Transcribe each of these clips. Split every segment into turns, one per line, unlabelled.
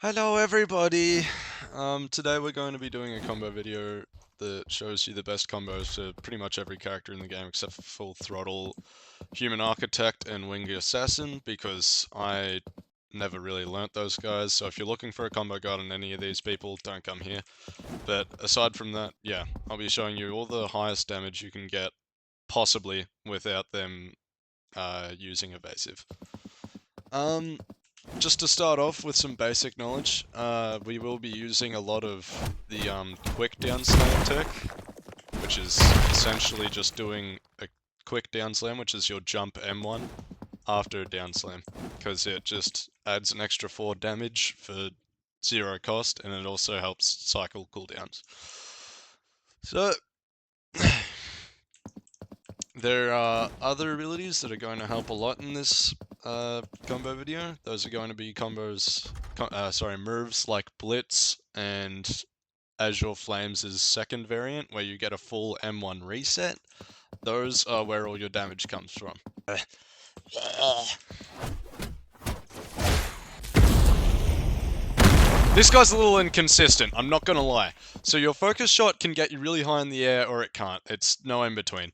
Hello everybody! Today we're going to be doing a combo video that shows you the best combos to pretty much every character in the game except for Full Throttle, Human Architect, and Winged Assassin, because I never really learnt those guys, so if you're looking for a combo guide on any of these people, don't come here. But aside from that, yeah, I'll be showing you all the highest damage you can get, possibly, without them using evasive. Just to start off with some basic knowledge, we will be using a lot of the quick down slam tech, which is essentially just doing a quick down slam, which is your jump M1 after a down slam, because it just adds an extra 4 damage for 0 cost, and it also helps cycle cooldowns. So, there are other abilities that are going to help a lot in this combo video. Those are going to be moves like Blitz and Azure Flames' second variant, where you get a full M1 reset. Those are where all your damage comes from. This guy's a little inconsistent, I'm not gonna lie. So your focus shot can get you really high in the air, or it can't. It's no in between.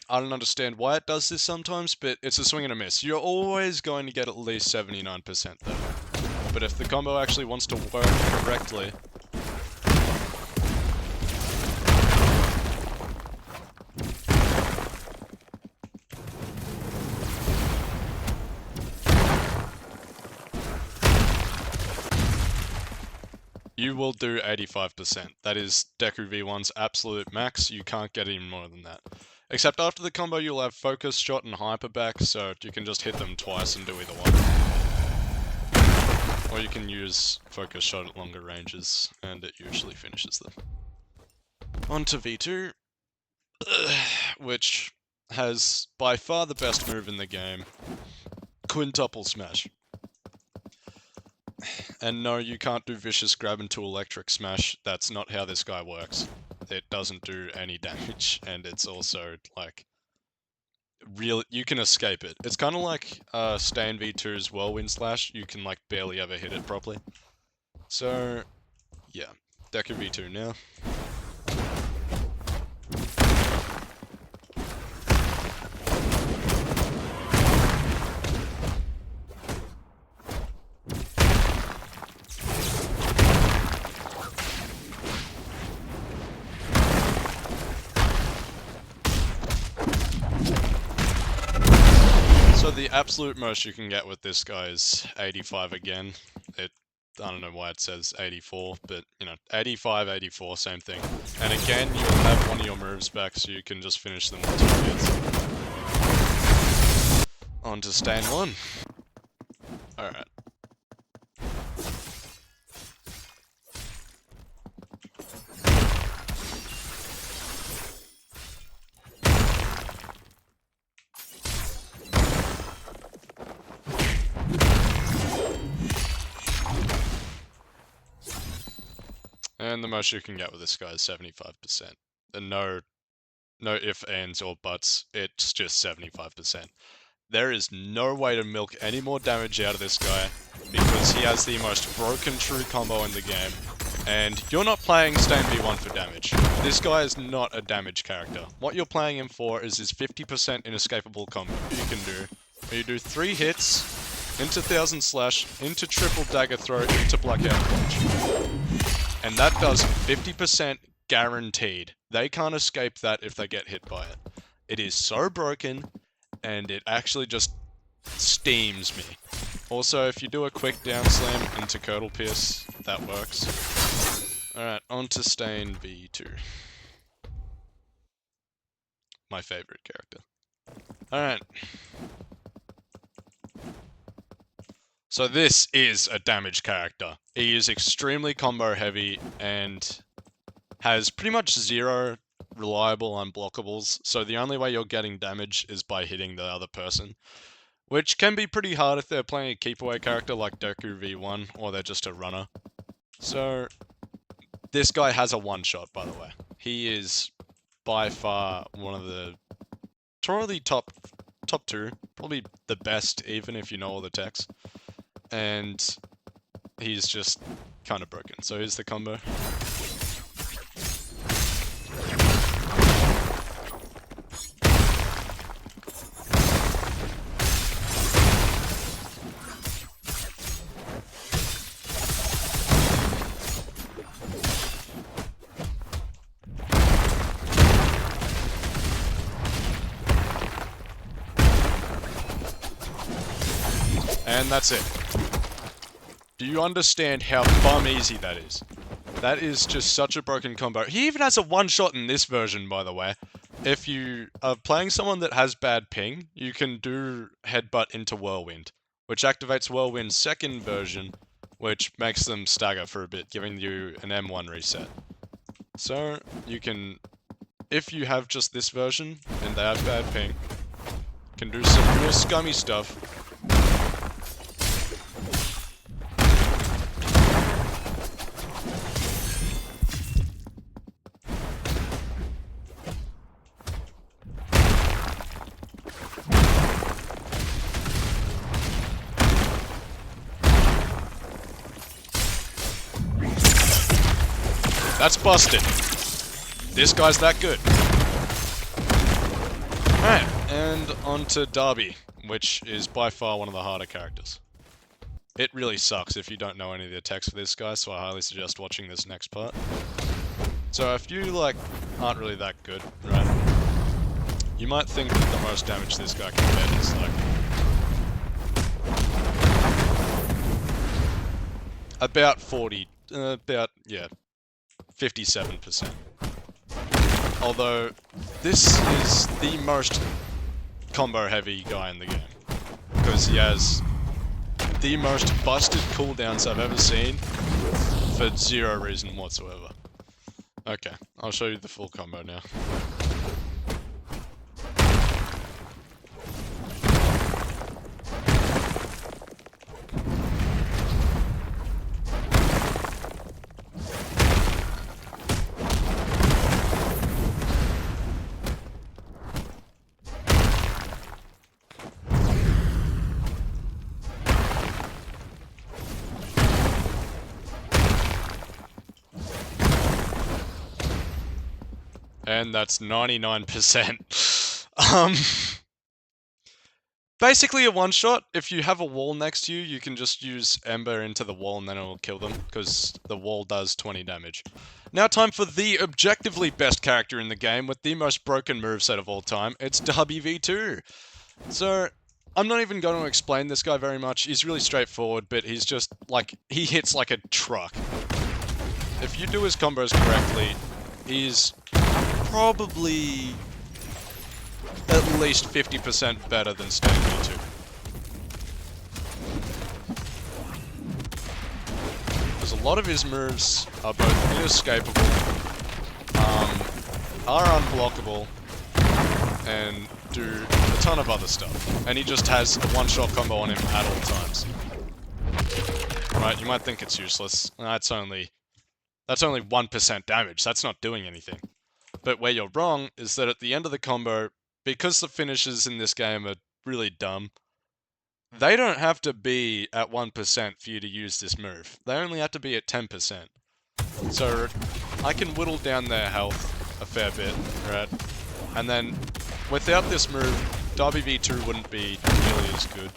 I don't understand why it does this sometimes, but it's a swing and a miss. You're always going to get at least 79% though. But if the combo actually wants to work correctly... you will do 85%. That is Deku V1's absolute max, you can't get any more than that. Except after the combo you'll have Focus Shot and Hyper back, so you can just hit them twice and do either one. Or you can use Focus Shot at longer ranges, and it usually finishes them. On to V2, which has by far the best move in the game, Quintuple Smash. And no, you can't do Vicious Grab into Electric Smash, that's not how this guy works. It doesn't do any damage, and it's also, like, you can escape it. It's kind of like Stain V2's Whirlwind Slash, you can, like, barely ever hit it properly. So, yeah, Deku V2 now. So the absolute most you can get with this guy is 85 again. I don't know why it says 84, but, you know, 85, 84, same thing. And again, you'll have one of your moves back, so you can just finish them with 2 hits. On to Stain 1. Alright. And the most you can get with this guy is 75%. And no ifs, ands, or buts, it's just 75%. There is no way to milk any more damage out of this guy, because he has the most broken true combo in the game, and you're not playing Stain V1 for damage. This guy is not a damage character. What you're playing him for is his 50% inescapable combo you can do, where you do 3 hits, into 1000 Slash, into triple dagger throw, into blackout punch. And that does 50% guaranteed. They can't escape that if they get hit by it. It is so broken, and it actually just steams me. Also, if you do a quick down slam into Curdle Pierce, that works. Alright, on to Stain V2. My favorite character. Alright. So this is a damage character. He is extremely combo heavy and has pretty much 0 reliable unblockables, so the only way you're getting damage is by hitting the other person. Which can be pretty hard if they're playing a keep away character like Deku V1, or they're just a runner. So, this guy has a one-shot, by the way. He is by far one of the probably top 2, probably the best even if you know all the techs. And he's just kind of broken. So here's the combo. And that's it. Do you understand how bum easy that is? That is just such a broken combo. He even has a one-shot in this version, by the way. If you are playing someone that has bad ping, you can do Headbutt into Whirlwind, which activates Whirlwind's second version, which makes them stagger for a bit, giving you an M1 reset. So, you can, if you have just this version, and they have bad ping, can do some real scummy stuff. That's busted. This guy's that good. Alright, and on to Darby, which is by far one of the harder characters. It really sucks if you don't know any of the attacks for this guy, so I highly suggest watching this next part. So if you, like, aren't really that good, right, you might think that the most damage this guy can get is, like, about 57%. Although, this is the most combo-heavy guy in the game. Because he has the most busted cooldowns I've ever seen for zero reason whatsoever. Okay, I'll show you the full combo now. And that's 99%. Basically a one-shot. If you have a wall next to you, you can just use Ember into the wall and then it'll kill them, because the wall does 20 damage. Now time for the objectively best character in the game with the most broken moveset of all time. It's Darby V2. So, I'm not even going to explain this guy very much. He's really straightforward, but he's just, like, he hits like a truck. If you do his combos correctly, he's probably at least 50% better than standard V2. Because a lot of his moves are both inescapable, are unblockable, and do a ton of other stuff. And he just has a one-shot combo on him at all times. Right, you might think it's useless. That's only 1% damage. That's not doing anything. But where you're wrong is that at the end of the combo, because the finishes in this game are really dumb, they don't have to be at 1% for you to use this move. They only have to be at 10%. So I can whittle down their health a fair bit, right? And then without this move, Darby V2 wouldn't be nearly as good.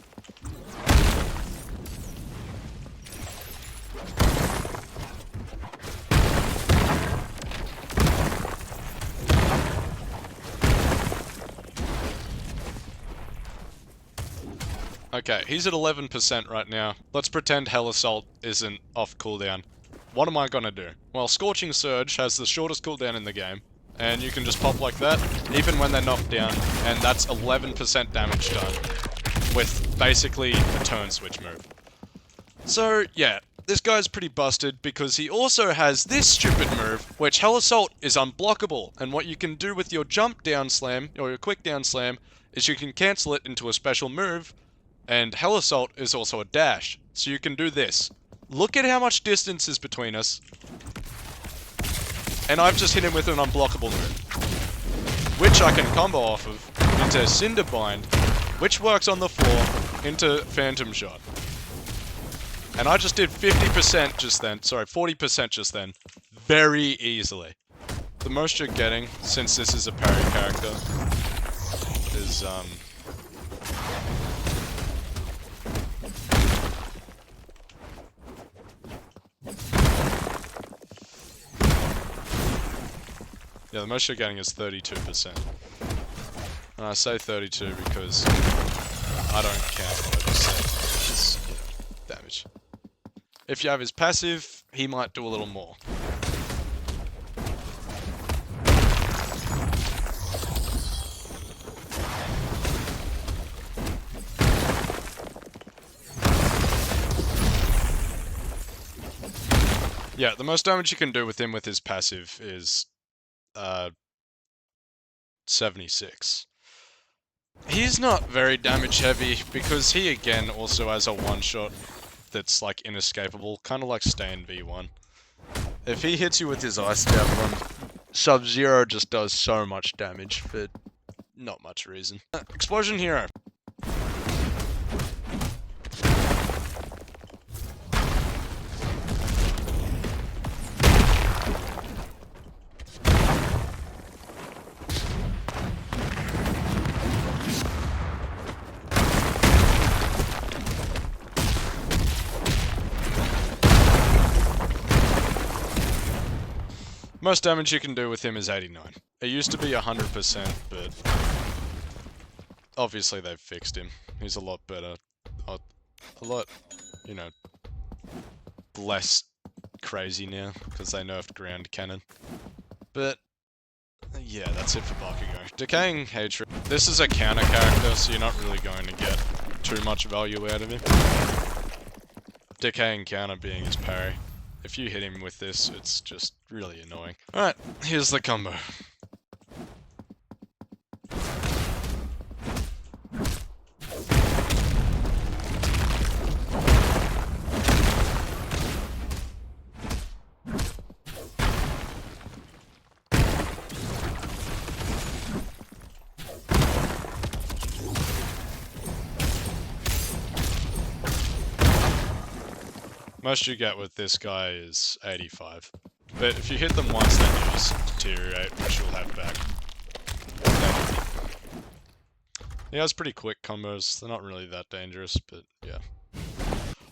Okay, he's at 11% right now. Let's pretend Hell Assault isn't off cooldown. What am I gonna do? Well, Scorching Surge has the shortest cooldown in the game, and you can just pop like that, even when they're knocked down, and that's 11% damage done, with basically a turn switch move. So, yeah, this guy's pretty busted because he also has this stupid move, which Hell Assault is unblockable, and what you can do with your jump down slam, or your quick down slam, is you can cancel it into a special move, and Hell Assault is also a dash, so you can do this. Look at how much distance is between us. And I've just hit him with an unblockable move, which I can combo off of into Cinderbind, which works on the floor, into Phantom Shot. And I just did 50% just then. Sorry, 40% just then. Very easily. The most you're getting, since this is a parry character, is, yeah, the most you're getting is 32%. And I say 32 because I don't count what I just said. It's, damage. If you have his passive, he might do a little more. Yeah, the most damage you can do with him with his passive is 76. He's not very damage heavy because he again also has a one-shot that's like inescapable, kind of like Stay in V1. If he hits you with his Ice Javelin, Sub-Zero just does so much damage for not much reason. Explosion Hero. Most damage you can do with him is 89. It used to be 100%, but obviously they've fixed him. He's a lot better. A lot, you know, less crazy now, because they nerfed ground cannon. But, yeah, that's it for Bakugo. Decaying Hatred. This is a counter character, so you're not really going to get too much value out of him. Decaying counter being his parry. If you hit him with this, it's just really annoying. Alright, here's the combo. Most you get with this guy is 85. But if you hit them once, then you just deteriorate, which you'll have back. He has pretty quick combos. They're not really that dangerous, but yeah.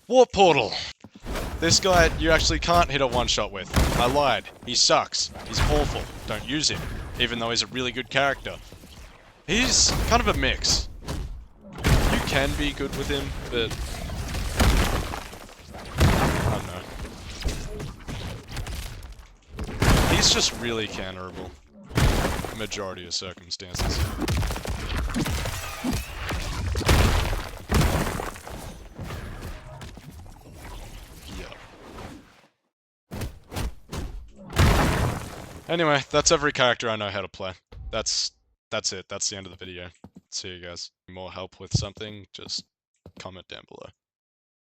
Warp Portal! This guy, you actually can't hit a one-shot with. I lied. He sucks. He's awful. Don't use him, even though he's a really good character. He's kind of a mix. You can be good with him, but I don't know. He's just really counterable. Majority of circumstances. Anyway, that's every character I know how to play. That's it. That's the end of the video. See you guys. More help with something, just comment down below.